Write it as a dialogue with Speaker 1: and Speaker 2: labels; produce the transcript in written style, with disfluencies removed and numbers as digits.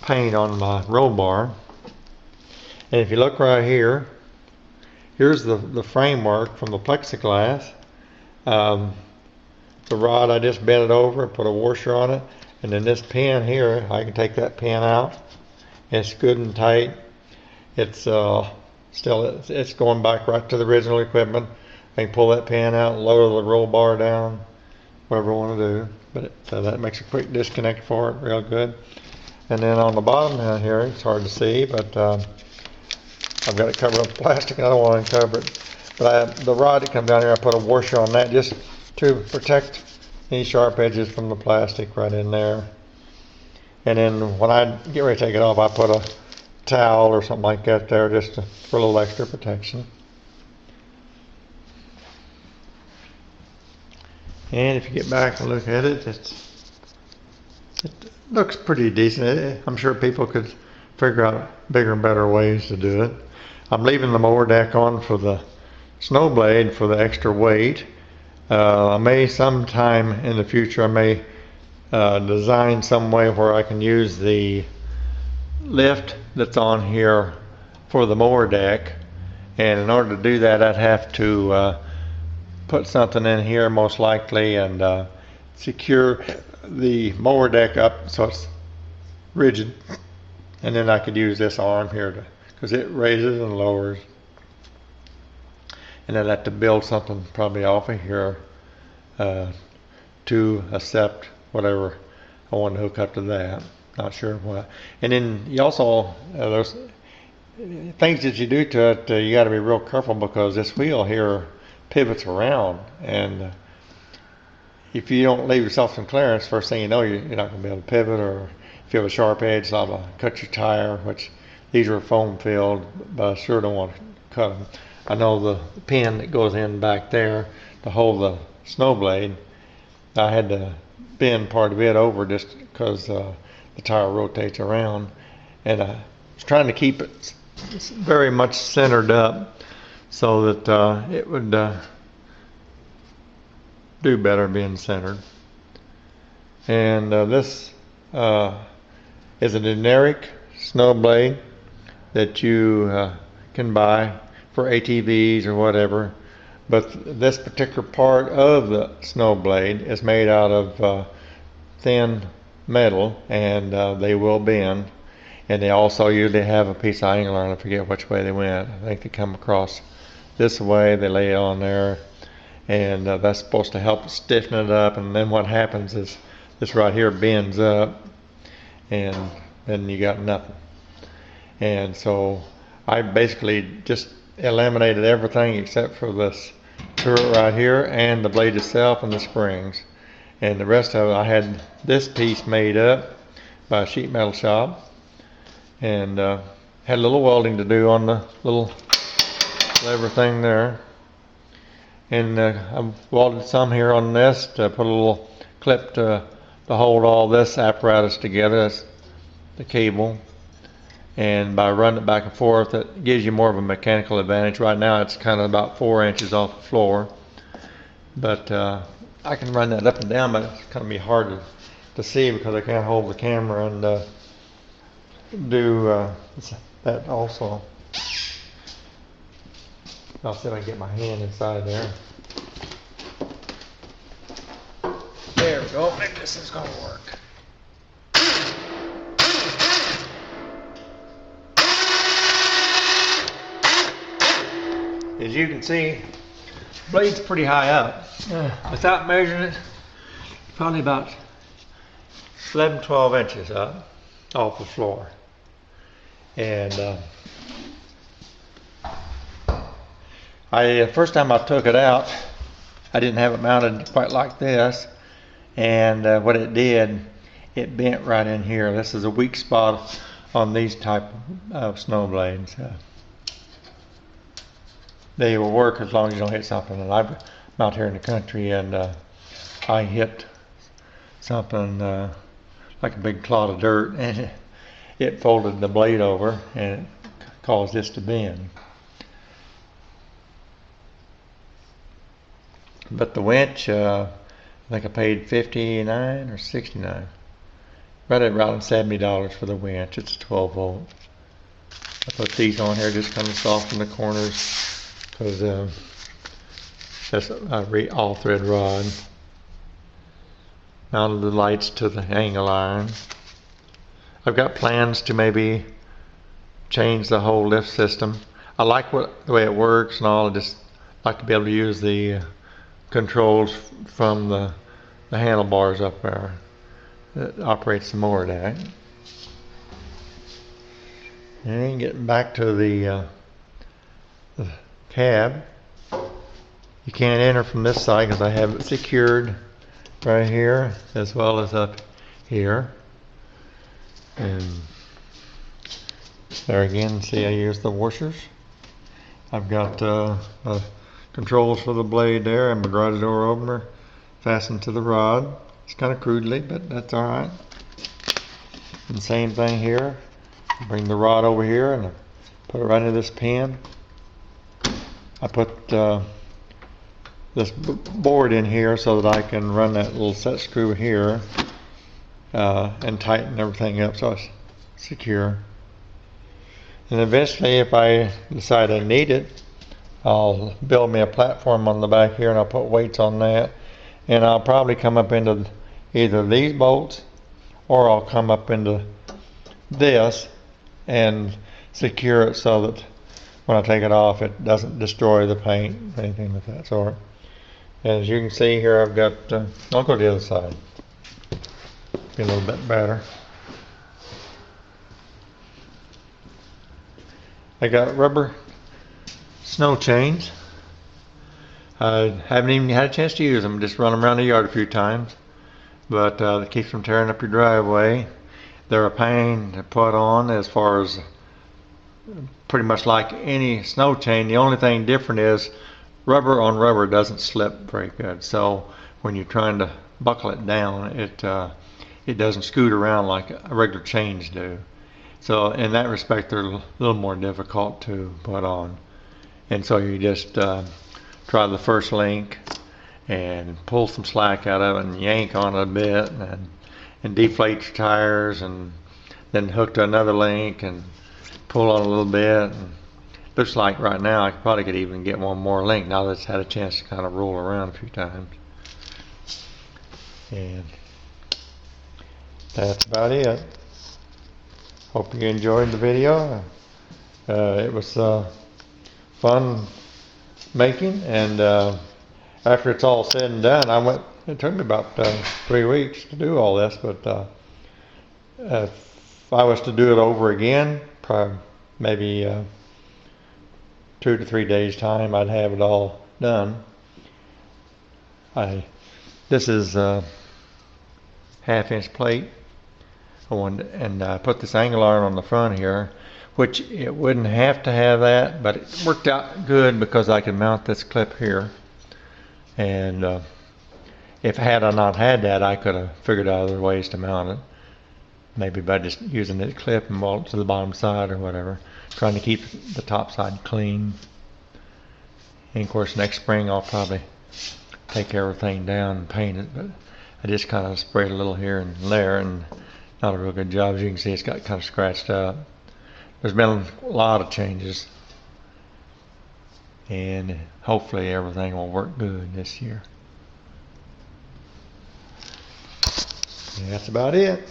Speaker 1: paint on my roll bar. And if you look right here, here's the framework from the plexiglass. The rod, I just bent it over and put a washer on it. And then this pin here, I can take that pin out. It's good and tight. It's it's going back right to the original equipment. I can pull that pin out, lower the roll bar down, whatever I want to do. But that makes a quick disconnect for it, real good. And then on the bottom down here, it's hard to see, but I've got it covered up with plastic and I don't want to uncover it. But the rod that comes down here, I put a washer on that just to protect any sharp edges from the plastic right in there. And then when I get ready to take it off, I put a towel or something like that there just for a little extra protection. And if you get back and look at it, it looks pretty decent. I'm sure people could figure out bigger and better ways to do it. I'm leaving the mower deck on for the snow blade for the extra weight. I may sometime in the future, I may design some way where I can use the lift that's on here for the mower deck. And in order to do that, I'd have to put something in here most likely and secure the mower deck up so it's rigid. And then I could use this arm here because it raises and lowers. And I'd have to build something probably off of here to accept whatever I want to hook up to that. Not sure what. And then you also, there's things that you do to it, you got to be real careful because this wheel here pivots around. And if you don't leave yourself some clearance, first thing you know, you're not going to be able to pivot, or if you have a sharp edge, it's liable to cut your tire, which these are foam filled, but I sure don't want to cut them. I know the pin that goes in back there to hold the snow blade, I had to bend part of it over just because the tire rotates around, and I was trying to keep it very much centered up so that it would do better being centered. And this is a generic snow blade that you can buy for ATVs or whatever, but this particular part of the snow blade is made out of thin metal, and they will bend. And they also usually have a piece of angler, and I forget which way they went. I think they come across this way, they lay it on there, and that's supposed to help stiffen it up. And then what happens is this right here bends up, and then you got nothing. And so I basically just eliminated everything except for this turret right here and the blade itself and the springs. And the rest of it, I had this piece made up by a sheet metal shop, and had a little welding to do on the little lever thing there. And I welded some here on this to put a little clip to hold all this apparatus together. That's the cable. And by running it back and forth, it gives you more of a mechanical advantage. Right now it's kind of about 4 inches off the floor, but I can run that up and down, but it's going to be hard to see because I can't hold the camera and do that also. I'll see if I can get my hand inside there. There we go. Maybe this is going to work. As you can see, the blade's pretty high up. Without measuring it, probably about 11-12 inches up off the floor. And first time I took it out, I didn't have it mounted quite like this, and what it did, it bent right in here. This is a weak spot on these type of snow blades. They will work as long as you don't hit something. And I'm out here in the country, and I hit something like a big clod of dirt, and it folded the blade over, and it caused this to bend. But the winch, I think I paid $59 or $69. right at around $70 for the winch. It's 12 volt. I put these on here just kind of soften the corners because that's a all thread rod. Mounted the lights to the angle iron. I've got plans to maybe change the whole lift system. I like the way it works and all. I just like to be able to use the controls from the handlebars up there that operates the mower deck. And getting back to the cab, you can't enter from this side because I have it secured right here as well as up here. And there again, see, I use the washers. I've got controls for the blade there and my garage door opener fastened to the rod. It's kind of crudely, but that's all right. And same thing here. Bring the rod over here and put it right into this pin. I put this board in here so that I can run that little set screw here and tighten everything up so it's secure. And eventually, if I decide I need it, I'll build me a platform on the back here and I'll put weights on that. And I'll probably come up into either these bolts or I'll come up into this and secure it so that when I take it off it doesn't destroy the paint or anything of that sort. As you can see here, I've got, I'll go to the other side, be a little bit better. I got rubber snow chains. I haven't even had a chance to use them, just run them around the yard a few times, but it keeps from tearing up your driveway. They're a pain to put on as far as pretty much like any snow chain. The only thing different is rubber on rubber doesn't slip very good. So when you're trying to buckle it down, it doesn't scoot around like regular chains do. So in that respect, they're a little more difficult to put on. And so you just try the first link and pull some slack out of it and yank on it a bit and deflate your tires, and then hook to another link and pull on a little bit. And looks like right now I probably could even get one more link now that it's had a chance to kind of roll around a few times. And that's about it. Hope you enjoyed the video. It was fun making, and after it's all said and done, it took me about 3 weeks to do all this, but if I was to do it over again, probably maybe 2 to 3 days time, I'd have it all done. This is a 1/2 inch plate. I put this angle iron on the front here, which it wouldn't have to have that, but it worked out good because I could mount this clip here. And if had I not had that, I could have figured out other ways to mount it. Maybe by just using this clip and bolt it to the bottom side or whatever. Trying to keep the top side clean. And of course next spring I'll probably take everything down and paint it, but I just kind of sprayed a little here and there, and not a real good job. As you can see, it's got kind of scratched up. There's been a lot of changes, and hopefully everything will work good this year. And that's about it.